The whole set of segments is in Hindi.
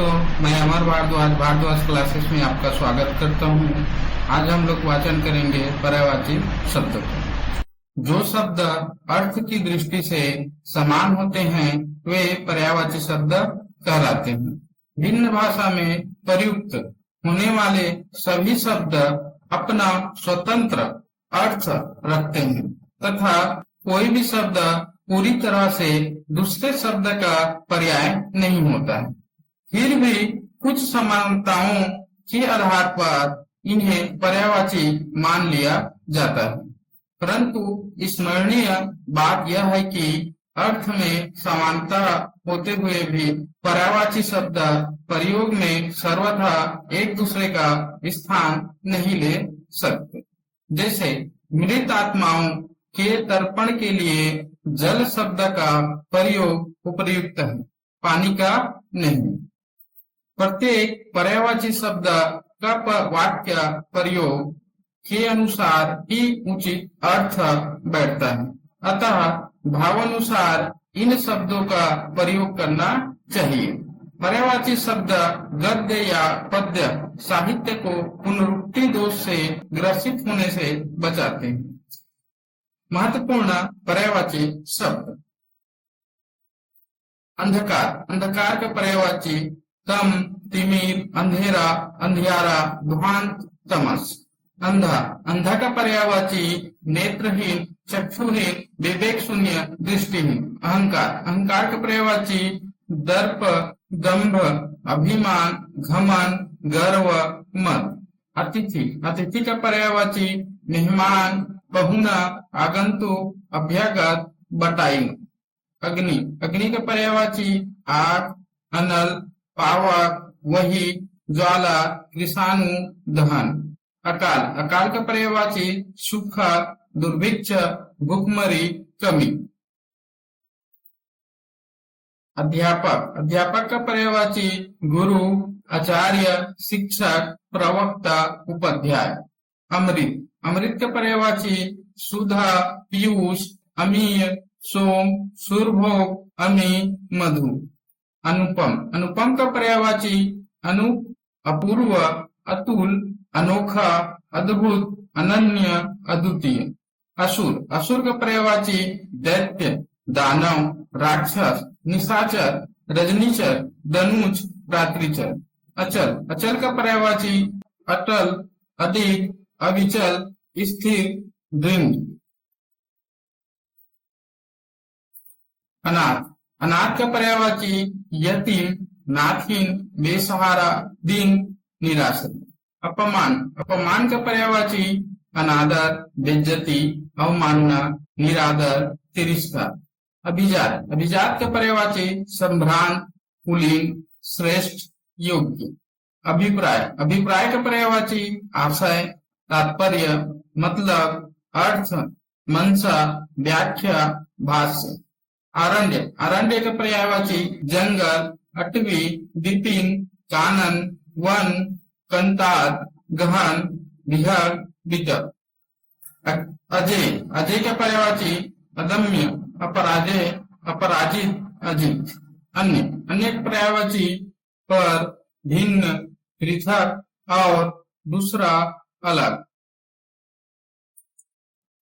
दोस्तों, मैं अमर भारद्वाज क्लासेस में आपका स्वागत करता हूँ। आज हम लोग वाचन करेंगे पर्यायवाची शब्द को। जो शब्द अर्थ की दृष्टि से समान होते हैं वे पर्यायवाची शब्द कहलाते हैं। भिन्न भाषा में प्रयुक्त होने वाले सभी शब्द अपना स्वतंत्र अर्थ रखते हैं तथा कोई भी शब्द पूरी तरह से दूसरे शब्द का पर्याय नहीं होता है। फिर भी कुछ समानताओं के आधार पर इन्हें पर्यायवाची मान लिया जाता है, परंतु स्मरणीय बात यह है कि अर्थ में समानता होते हुए भी पर्यायवाची शब्द प्रयोग में सर्वथा एक दूसरे का स्थान नहीं ले सकते। जैसे मृत आत्माओं के तर्पण के लिए जल शब्द का प्रयोग उपयुक्त है, पानी का नहीं। प्रत्येक पर्यायवाची शब्द का वाक्य प्रयोग के अनुसार ही उचित अर्थ बैठता है, अतः भावानुसार इन शब्दों का प्रयोग करना चाहिए। पर्यायवाची शब्द गद्य या पद्य साहित्य को पुनरुक्ति दोष से ग्रसित होने से बचाते हैं। महत्वपूर्ण पर्यायवाची शब्द। अंधकार, अंधकार का पर्यायवाची तम, तिमिर, अंधेरा, अंधियारा, ध्वांत, तमस। अंधा, अंधा का पर्यायवाची नेत्रहीन, चक्षुहीन, विवेक शून्य, दृष्टिहीन। अहंकार, अहंकार का पर्यायवाची दर्प, दंभ, अभिमान, घमन, गर्व, मद। अतिथि, अतिथि का पर्यायवाची मेहमान, पहुना, आगंतुक, अभ्यागत, बटाई। अग्नि, अग्नि का पर्यायवाची आग, अनल, पावक, वही, ज्वाला, कृषाणु, दहन। अकाल, अकाल का पर्यायवाची सूखा, दुर्भिक्ष, भूखमरी, कमी। अध्यापक, अध्यापक का पर्यायवाची गुरु, आचार्य, शिक्षक, प्रवक्ता, उपाध्याय। अमृत, अमृत का पर्यायवाची सुधा, पीयूष, अमीय, सोम, सुरभोग, अमी, मधु। अनुपम, अनुपम का पर्यायवाची अनुप, अपूर्व, अतुल, अनोखा, अद्भुत, अनन्य, अद्वितीय। असुर, असुर का पर्यायवाची दैत्य, दानव, राक्षस, निशाचर, रजनीचर, दनुज, रात्रिचर। अचल, अचल का पर्यायवाची अटल, अधिक, अविचल, स्थिर, दृढ़। अनाथ, अनाथ का पर्यायवाची यतीम, नाथहीन, बेसहारा, दीन, निराश्रित। अपमान, अपमान का पर्यायवाची अनादर, बेइज्जती, अवमानना, निरादर, तिरस्कार। अभिजात, अभिजात का पर्यायवाची संभ्रांत, कुलीन, श्रेष्ठ, योग्य। अभिप्राय, अभिप्राय का पर्यायवाची आशय, तात्पर्य, मतलब, अर्थ, मंशा, व्याख्या, भाष्य। आरण्य, आरण्य का पर्यायवाची जंगल, अटवी, विपिन, कानन, वन, कंतार, गहन, विहर, वितर। अजय, अजय का पर्यायवाची अदम्य, अपराजय, अपराजित, अजित। अन्य, अन्य का पर्यायवाची पर, भिन्न, पृथक और दूसरा, अलग।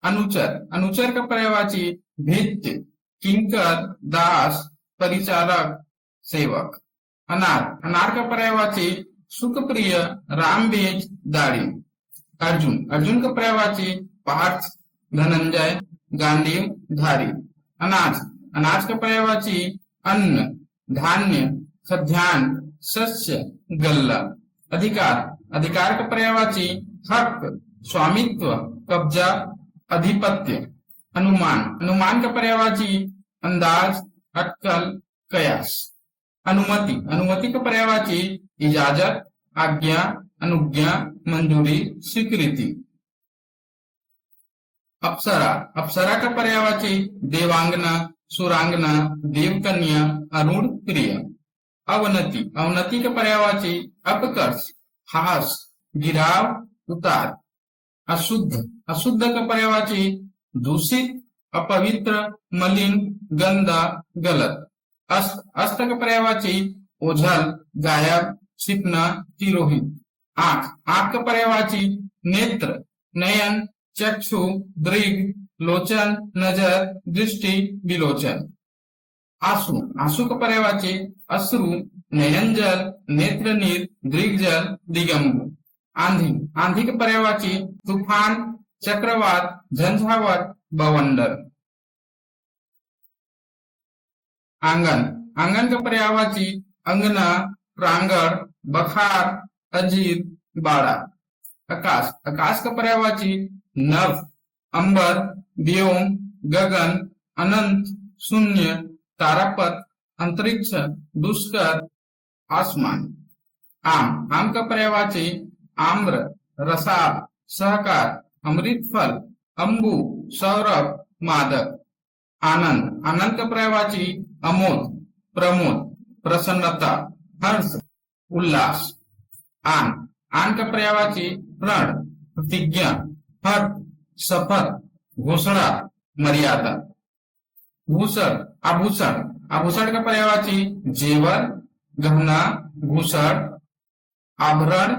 अनुचर, अनुचर का पर्यायवाची भित्ति, किंकर, दास, परिचारक, सेवक। अनार, अनार का पर्यायवाची सुखप्रिय, रामबीज, दाढ़ी। अर्जुन, अर्जुन का पर्यायवाची पार्थ, धनंजय, गांडीव, धारी। अनाज, अनाज का पर्यायवाची अन्न, धान्य, खाद्यान्न, शस्य, गल्ला। अधिकार, अधिकार का पर्यायवाची हक, स्वामित्व, कब्जा, अधिपत्य। अनुमान, अनुमान का पर्यायवाची अंदाज, अटकल, कयास। अनुमति, अनुमति का पर्यायवाची इजाजत, आज्ञा, अनुज्ञा, मंजूरी, स्वीकृति। अप्सरा, अप्सरा का पर्यायवाची देवांगना, सुरांगना, देवकन्या, अरुण, प्रिय। अवनति, अवनति का पर्यायवाची अपकर्ष, हास, गिराव, उतार। अशुद्ध, अशुद्ध का पर्यायवाची दूषित, अपवित्र, मलिन, गंदा, गलत। अस्त, अस्त का पर्यायवाची ओझल, गायब, छिपना, तिरोहित। आंख, आंख का पर्यायवाची नेत्र, नयन, चक्षु, दृग, लोचन, नजर, दृष्टि, विलोचन। आंसू, आंसू का पर्यायवाची अश्रु, नयनजल, नेत्रनीर, दृग्जल, दिगंबु। आंधी, आंधी के पर्यायवाची तूफान, चक्रवात, झंझावत, बवंडर। आंगन, आंगन का पर्यायवाची अंगना, प्रांगण, बखार, अजीर, बाड़ा। आकाश, आकाश का पर्यायवाची नभ, अंबर, व्योम, गगन, अनंत, शून्य, तारापथ, अंतरिक्ष, दुष्कर, आसमान। आम, आम का पर्यायवाची आम्र, रसाल, सहकार, अमृत फल, अंबु, सौरभ, मादक। आनंद, आनंद का पर्यायवाची अमोद, प्रमोद, प्रसन्नता, हर्ष, उल्लास। आन, आन का पर्यायवाची प्रण, प्रतिज्ञा, हर, शपथ, घोषणा, मर्यादा। भूषण, आभूषण, आभूषण का पर्यायवाची जेवर, गहना, भूषण, आभरण,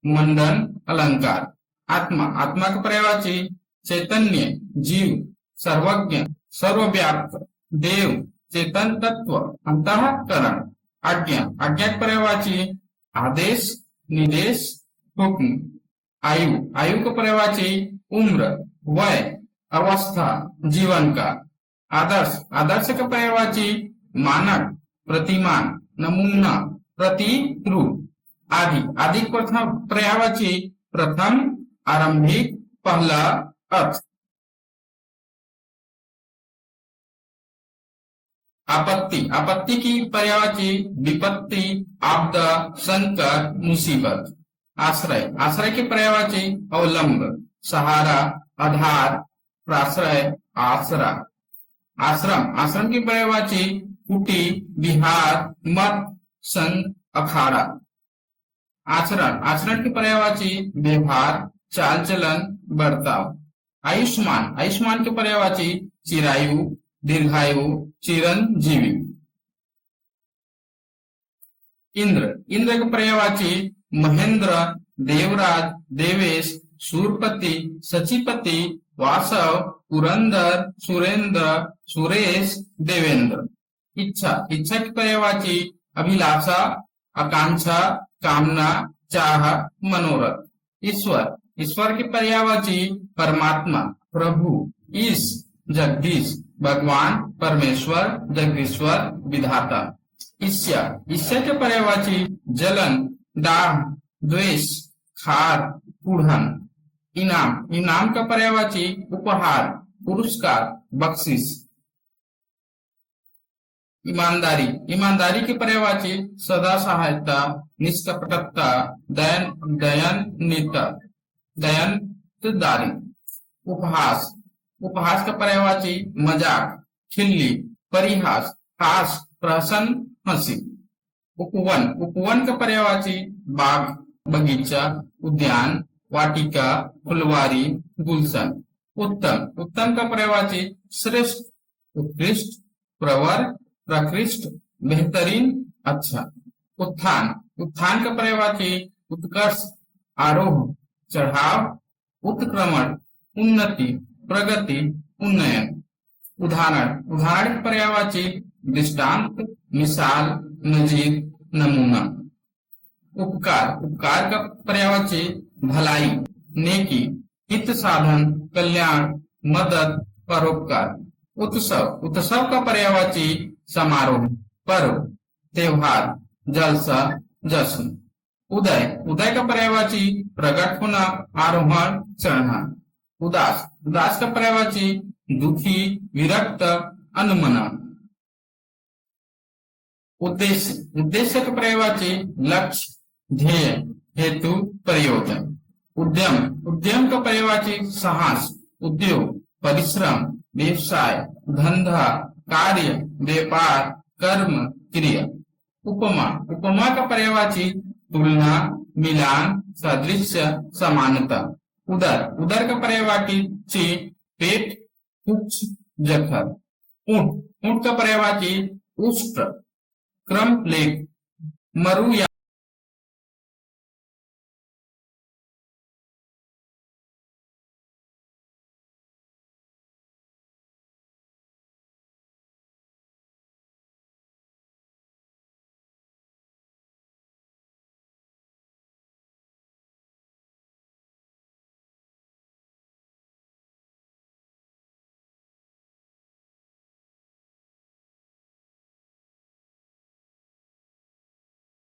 मंडन, अलंकार। आत्मा, आत्मा का पर्यायवाची चैतन्य, जीव, सर्वज्ञ, सर्वव्याप्त, देव, चेतन तत्व, अंतःकरण। आज्ञा, आज्ञा का पर्यायवाची आदेश, निर्देश, हुक्म। आयु, आयु का पर्यायवाची उम्र, वय, अवस्था, जीवन का। आदर्श, आदर्श का पर्यायवाची मानक, प्रतिमान, नमूना, प्रतिरूप। आदि, आदि प्रथम पर्यायवाची प्रथम, आरंभिक, पहला, अर्थ। आपत्ति, आपत्ति की पर्यायवाची विपत्ति, आपदा, संकट, मुसीबत। आश्रय, आश्रय की पर्यायवाची अवलंब, सहारा, आधार, प्राश्रय, आसरा। आश्रम, आश्रम की पर्यायवाची कुटी, विहार, मठ, संघ, अखाड़ा। आचरण, आचरण की पर्यायवाची व्यवहार, चाल चलन, बर्ताव। आयुष्मान, आयुष्मान की पर्यायवाची चिरायु, दीर्घायु, चिरंजीवी। इंद्र, इंद्र की पर्यायवाची महेंद्र, देवराज, देवेश, सूरपति, सचिपति, वासव, पुरंदर, सुरेंद्र, सुरेश, देवेंद्र। इच्छा, इच्छा की पर्यायवाची अभिलाषा, आकांक्षा, कामना, चाह, मनोरथ। ईश्वर, ईश्वर की पर्यायवाची परमात्मा, प्रभु, ईश, जगदीश, भगवान, परमेश्वर, जगदीश्वर, विधाता। ईर्ष्या, ईर्ष्या के पर्यायवाची जलन, दाह, द्वेष, खार, कुढ़न। इनाम, इनाम का पर्यायवाची उपहार, पुरस्कार, बख्शिश। ईमानदारी, ईमानदारी की पर्यायवाची सदा सहायता, निष्कपटता, दयनीयता, दयनदारी। उपहास, उपहास का पर्यायवाची मजाक, खिल्ली, परिहास, हास, प्रहसन, हंसी। उपवन, उपवन का पर्यायवाची बाग, बगीचा, उद्यान, वाटिका, फुलवारी, गुलशन। उत्तम, उत्तम का पर्यायवाची श्रेष्ठ, उत्कृष्ट, प्रवर, प्रकृष्ट, बेहतरीन, अच्छा। उत्थान, उत्थान का पर्यायवाची उत्कर्ष, आरोह, चढ़ाव, उत्क्रमण, उन्नति, प्रगति, उन्नयन। उदाहरण, उदाहरण की पर्यायवाची दृष्टांत, मिसाल, नजीर, नमूना। उपकार, उपकार का पर्यायवाची भलाई, नेकी, हित साधन, कल्याण, मदद, परोपकार। उत्सव, उत्सव का पर्यायवाची समारोह, पर्व, त्योहार, जलसा, जश्न। उदय, उदय का पर्यायवाची प्रकट होना, आरोहण, चढ़ना। उदास, उदास का पर्यायवाची दुखी, विरक्त, अनमना। उद्देश्य, उद्देश्य का पर्यायवाची लक्ष्य, ध्येय, हेतु, प्रयोजन। उद्यम, उद्यम का पर्यायवाची साहस, उद्योग, परिश्रम, व्यवसाय, धंधा, कार्य, व्यापार, कर्म, क्रिया। उपमा, उपमा का पर्यायवाची तुलना, मिलान, सादृश्य, समानता। उदर, उदर का पर्यायवाची पेट, कुछ, जठर। ऊंट, ऊंट का पर्यायवाची उष्ट्र, क्रम लेख, मरुया